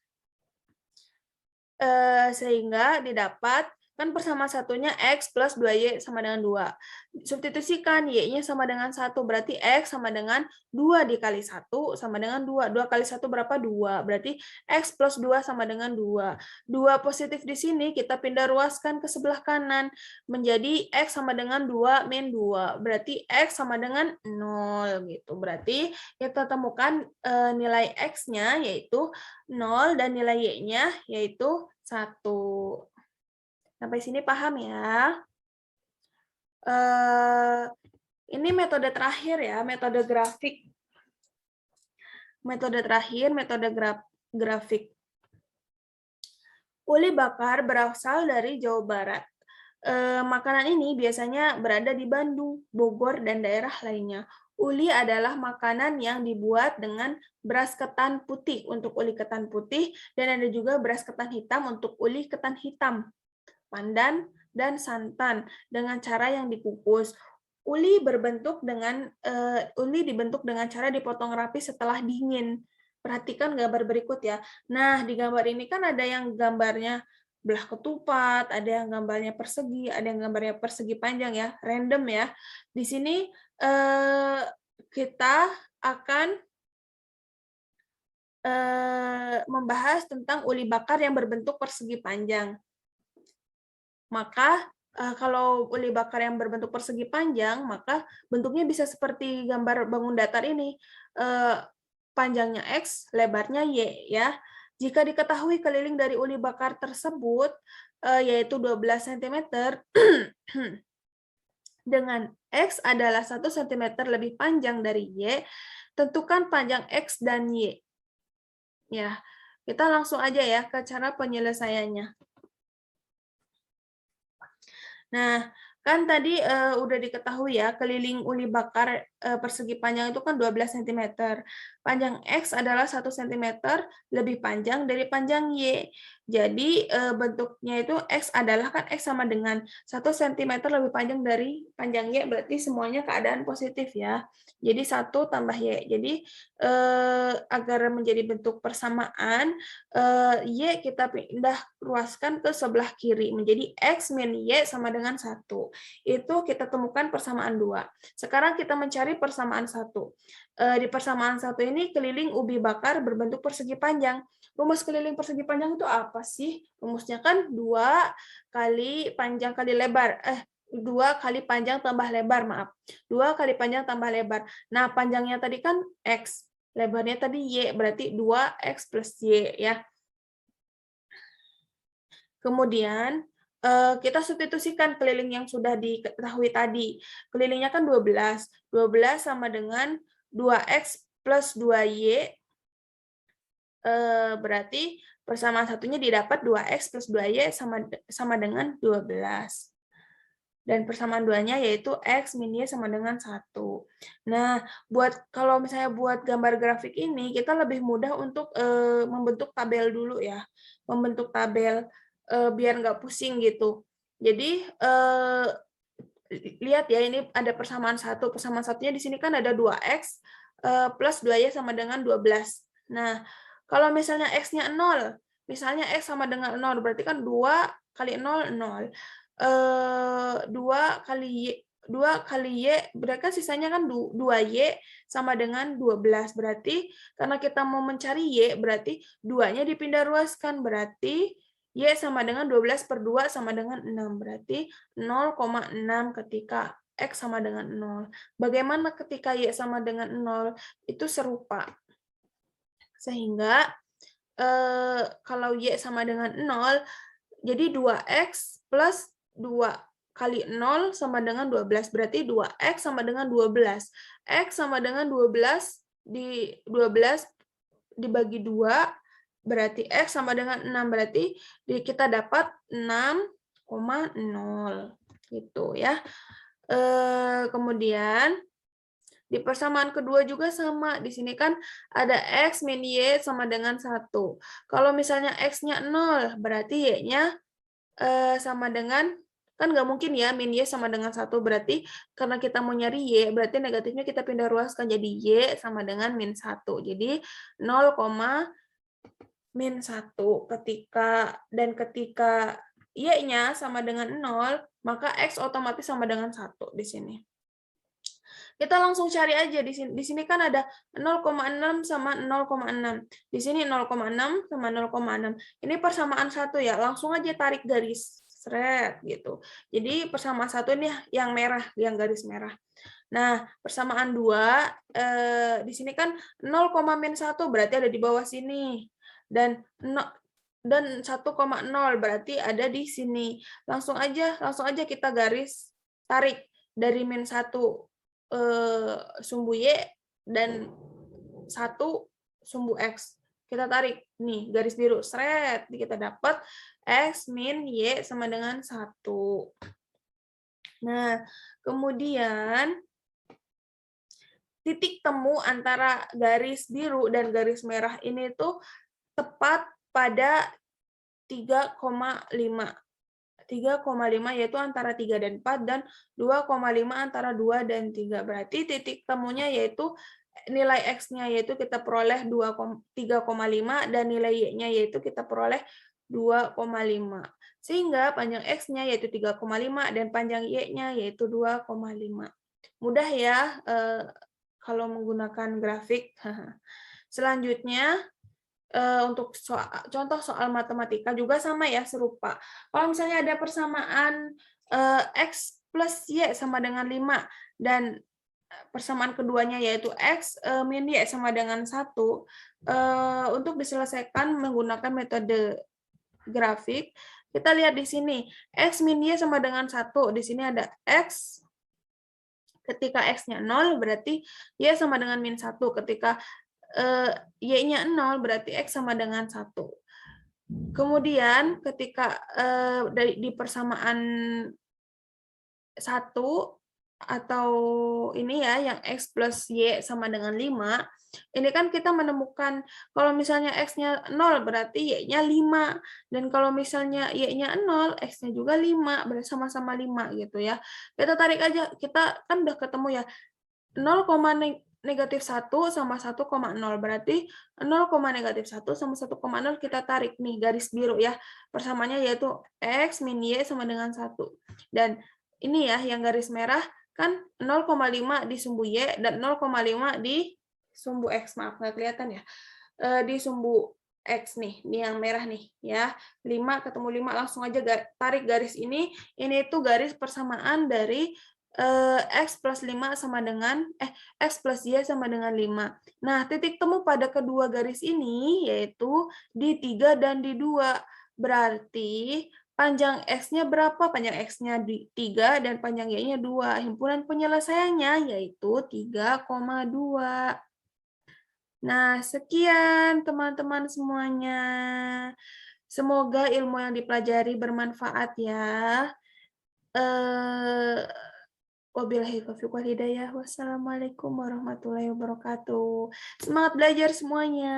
S1: Sehingga didapat kan persamaan satunya X plus 2Y sama dengan 2. Substitusikan Y-nya sama dengan 1, berarti X sama dengan 2 dikali 1 sama dengan 2. 2 kali 1 berapa? 2. Berarti X plus 2 sama dengan 2. 2 positif di sini kita pindah ruaskan ke sebelah kanan. Menjadi X sama dengan 2 min 2. Berarti X sama dengan 0. Gitu. Berarti kita temukan nilai X-nya yaitu 0 dan nilai Y-nya yaitu 1. Sampai sini paham ya? Ini metode terakhir ya, metode grafik. Metode terakhir, metode grafik. Uli bakar berasal dari Jawa Barat. Makanan ini biasanya berada di Bandung, Bogor, dan daerah lainnya. Uli adalah makanan yang dibuat dengan beras ketan putih untuk uli ketan putih, dan ada juga beras ketan hitam untuk uli ketan hitam, pandan, dan santan dengan cara yang dikukus. Uli dibentuk dengan cara dipotong rapi setelah dingin. Perhatikan gambar berikut ya. Nah, di gambar ini kan ada yang gambarnya belah ketupat, ada yang gambarnya persegi, ada yang gambarnya persegi panjang ya, random ya. Di sini kita akan membahas tentang uli bakar yang berbentuk persegi panjang. Maka kalau uli bakar yang berbentuk persegi panjang, maka bentuknya bisa seperti gambar bangun datar ini. Panjangnya X, lebarnya Y ya. Jika diketahui keliling dari uli bakar tersebut yaitu 12 cm dengan X adalah 1 cm lebih panjang dari Y, tentukan panjang X dan Y. Ya, kita langsung aja ya ke cara penyelesaiannya. Nah, kan tadi udah diketahui ya, keliling uli bakar persegi panjang itu kan 12 cm. Panjang X adalah 1 cm lebih panjang dari panjang Y. Jadi bentuknya itu X adalah kan X sama dengan 1 cm lebih panjang dari panjang Y, berarti semuanya keadaan positif ya. Jadi 1 tambah Y. Jadi agar menjadi bentuk persamaan, Y kita pindah ruaskan ke sebelah kiri, menjadi X min Y sama dengan 1. Itu kita temukan persamaan 2. Sekarang kita mencari persamaan 1. Di persamaan 1 ini keliling ubi bakar berbentuk persegi panjang. Rumus keliling persegi panjang itu apa sih? Rumusnya kan 2 kali panjang kali lebar. 2 kali panjang tambah lebar, maaf. 2 kali panjang tambah lebar. Nah, panjangnya tadi kan X. Lebarnya tadi Y, berarti 2X plus Y ya. Kemudian kita substitusikan keliling yang sudah diketahui tadi. Kelilingnya kan 12. 12 sama dengan 2X plus 2Y, berarti persamaan satunya didapat 2X plus 2Y sama dengan 12. Dan persamaan 2-nya yaitu X min Y sama dengan 1. Nah, kalau misalnya buat gambar grafik ini, kita lebih mudah untuk membentuk tabel dulu ya. Membentuk tabel biar nggak pusing gitu. Jadi lihat ya, ini ada persamaan 1. Persamaan satunya di sini kan ada 2X plus 2Y sama dengan 12. Nah, kalau misalnya X-nya 0, misalnya X sama dengan 0, berarti kan 2 kali 0, 0. 2 kali Y, berarti kan sisanya kan 2Y sama dengan 12. Berarti karena kita mau mencari Y, berarti 2-nya dipindah ruaskan, berarti Y sama dengan 12 per 2 sama dengan 6. Berarti 0,6 ketika X sama dengan 0. Bagaimana ketika Y sama dengan 0? Itu serupa. Sehingga kalau Y sama dengan 0, jadi 2X plus 2 kali 0 sama dengan 12. Berarti 2X sama dengan 12. X sama dengan 12 dibagi 2, berarti X sama dengan 6. Berarti kita dapat 6,0. Gitu ya. Kemudian di persamaan kedua juga sama. Di sini kan ada X min Y sama dengan 1. Kalau misalnya X-nya 0, berarti Y-nya sama dengan, kan nggak mungkin ya min Y sama dengan 1. Berarti karena kita mau nyari Y, berarti negatifnya kita pindah ruaskan jadi Y sama dengan min 1. Jadi 0, min 1. Ketika Y-nya sama dengan 0, maka X otomatis sama dengan 1 di sini. Kita langsung cari aja di sini. Di sini kan ada 0,6 sama 0,6. Di sini 0,6 sama 0,6. Ini persamaan 1 ya. Langsung aja tarik garis seret gitu. Jadi persamaan 1 ini yang merah, yang garis merah. Nah, persamaan 2 di sini kan 0,-1 berarti ada di bawah sini. Dan 1,0 berarti ada di sini. Langsung aja kita garis tarik dari min 1 sumbu Y dan 1 sumbu X. Kita tarik nih garis biru, seret, kita dapat X min Y sama dengan 1. Nah, kemudian titik temu antara garis biru dan garis merah ini tuh tepat pada 3,5. 3,5 yaitu antara 3 dan 4, dan 2,5 antara 2 dan 3. Berarti titik temunya yaitu nilai X-nya yaitu kita peroleh 3,5 dan nilai Y-nya yaitu kita peroleh 2,5. Sehingga panjang X-nya yaitu 3,5 dan panjang Y-nya yaitu 2,5. Mudah ya kalau menggunakan grafik. Selanjutnya, untuk contoh soal matematika juga sama ya, serupa. Kalau misalnya ada persamaan X plus Y sama dengan 5, dan persamaan keduanya yaitu X min Y sama dengan 1, untuk diselesaikan menggunakan metode grafik, kita lihat di sini, X min Y sama dengan 1, di sini ada X, ketika X-nya 0, berarti Y sama dengan min 1, ketika Y-nya 0, berarti X sama dengan 1. Kemudian ketika di persamaan 1 atau ini ya, yang X plus Y sama dengan 5, ini kan kita menemukan kalau misalnya X-nya 0, berarti Y-nya 5. Dan kalau misalnya Y-nya 0, X-nya juga 5, berarti sama-sama 5 gitu ya. Kita tarik aja, kita kan udah ketemu ya, 0, negatif 1 sama 1,0, berarti 0, negatif 1 sama 1,0 kita tarik nih garis biru ya. Persamaannya yaitu X min Y sama dengan 1. Dan ini ya yang garis merah kan 0,5 di sumbu Y dan 0,5 di sumbu X. Maaf nggak kelihatan ya. Di sumbu X nih, ini yang merah nih ya. 5 ketemu 5, langsung aja tarik garis ini. Ini itu garis persamaan dari X plus 5 sama dengan X plus Y sama dengan 5. Nah, titik temu pada kedua garis ini yaitu di 3 dan di 2. Berarti panjang X-nya berapa? Panjang X-nya di 3 dan panjang Y-nya 2. Himpunan penyelesaiannya yaitu 3,2. Nah, sekian teman-teman semuanya. Semoga ilmu yang dipelajari bermanfaat ya. Wabillahi taufiq wal hidayah. Wassalamualaikum warahmatullahi wabarakatuh. Semangat belajar semuanya.